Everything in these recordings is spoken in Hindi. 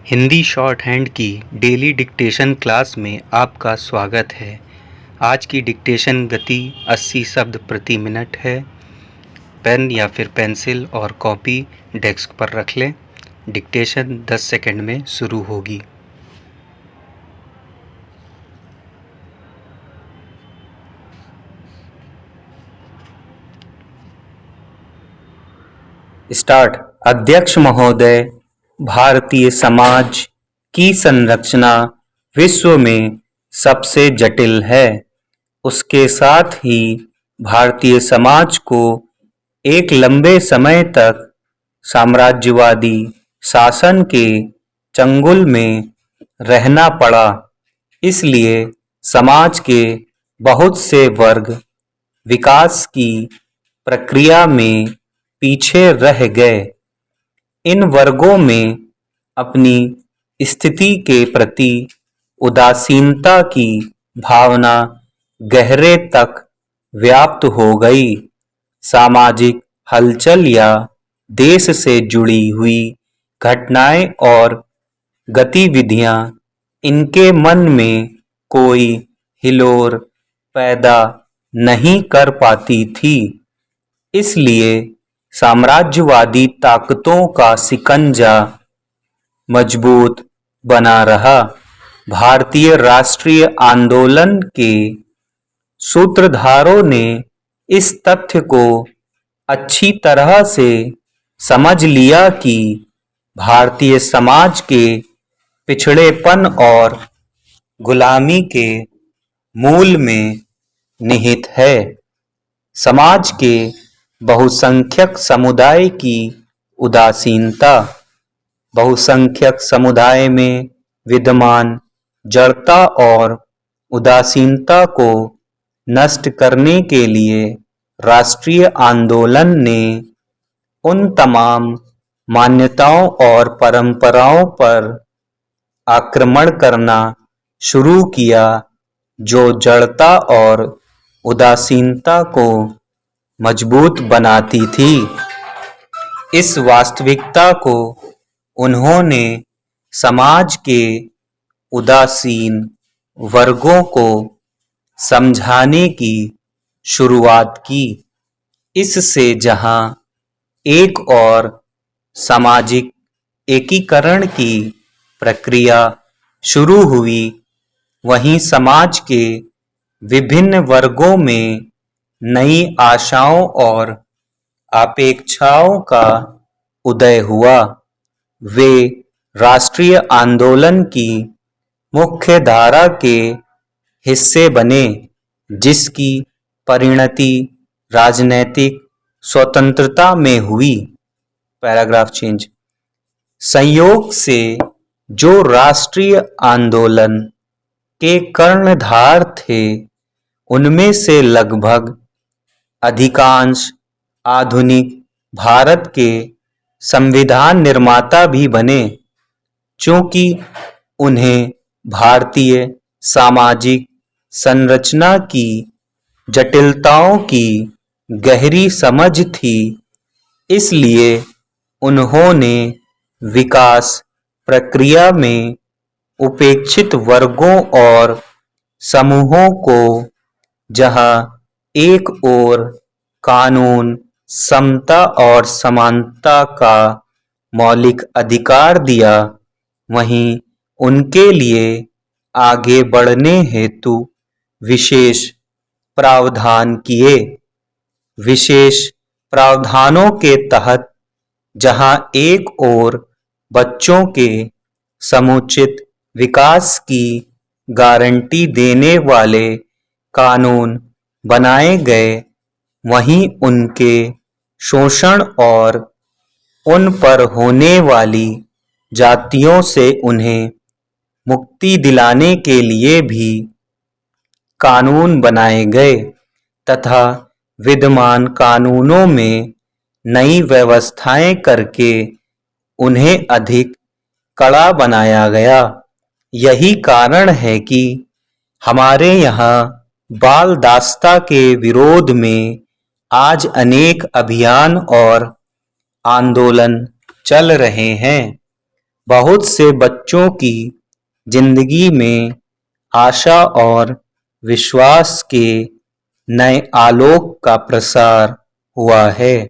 हिंदी शॉर्ट हैंड की डेली डिक्टेशन क्लास में आपका स्वागत है। आज की डिक्टेशन गति 80 शब्द प्रति मिनट है। पेन या फिर पेंसिल और कॉपी डेस्क पर रख लें। डिक्टेशन 10 सेकंड में शुरू होगी। स्टार्ट। अध्यक्ष महोदय, भारतीय समाज की संरचना विश्व में सबसे जटिल है। उसके साथ ही भारतीय समाज को एक लंबे समय तक साम्राज्यवादी शासन के चंगुल में रहना पड़ा। इसलिए समाज के बहुत से वर्ग विकास की प्रक्रिया में पीछे रह गए। इन वर्गों में अपनी स्थिति के प्रति उदासीनता की भावना गहरे तक व्याप्त हो गई। सामाजिक हलचल या देश से जुड़ी हुई घटनाएं और गतिविधियां इनके मन में कोई हिलोर पैदा नहीं कर पाती थी। इसलिए साम्राज्यवादी ताकतों का शिकंजा मजबूत बना रहा। भारतीय राष्ट्रीय आंदोलन के सूत्रधारों ने इस तथ्य को अच्छी तरह से समझ लिया कि भारतीय समाज के पिछड़ेपन और गुलामी के मूल में निहित है। समाज के बहुसंख्यक समुदाय की उदासीनता। बहुसंख्यक समुदाय में विद्यमान जड़ता और उदासीनता को नष्ट करने के लिए राष्ट्रीय आंदोलन ने उन तमाम मान्यताओं और परंपराओं पर आक्रमण करना शुरू किया जो जड़ता और उदासीनता को मजबूत बनाती थी। इस वास्तविकता को उन्होंने समाज के उदासीन वर्गों को समझाने की शुरुआत की। इससे जहां एक और सामाजिक एकीकरण की प्रक्रिया शुरू हुई, वहीं समाज के विभिन्न वर्गों में नई आशाओं और अपेक्षाओं का उदय हुआ। वे राष्ट्रीय आंदोलन की मुख्य धारा के हिस्से बने, जिसकी परिणति राजनैतिक स्वतंत्रता में हुई। Paragraph change. संयोग से जो राष्ट्रीय आंदोलन के कर्णधार थे, उनमें से लगभग अधिकांश आधुनिक भारत के संविधान निर्माता भी बने। चूंकि उन्हें भारतीय सामाजिक संरचना की जटिलताओं की गहरी समझ थी, इसलिए उन्होंने विकास प्रक्रिया में उपेक्षित वर्गों और समूहों को, जहां एक ओर कानून, समता और समानता का मौलिक अधिकार दिया, वहीं उनके लिए आगे बढ़ने हेतु विशेष प्रावधान किए। विशेष प्रावधानों के तहत जहां एक ओर बच्चों के समुचित विकास की गारंटी देने वाले कानून बनाए गए, वहीं उनके शोषण और उन पर होने वाली जातियों से उन्हें मुक्ति दिलाने के लिए भी कानून बनाए गए तथा विद्यमान कानूनों में नई व्यवस्थाएं करके उन्हें अधिक कड़ा बनाया गया। यही कारण है कि हमारे यहाँ बाल दास्ता के विरोध में आज अनेक अभियान और आंदोलन चल रहे हैं। बहुत से बच्चों की जिंदगी में आशा और विश्वास के नए आलोक का प्रसार हुआ है।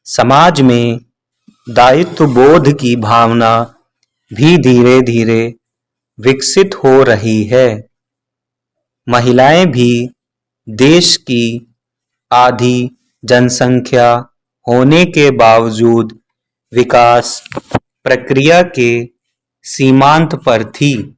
समाज में दायित्व बोध की भावना भी धीरे धीरे विकसित हो रही है। महिलाएं भी देश की आधी जनसंख्या होने के बावजूद विकास प्रक्रिया के सीमांत पर थी।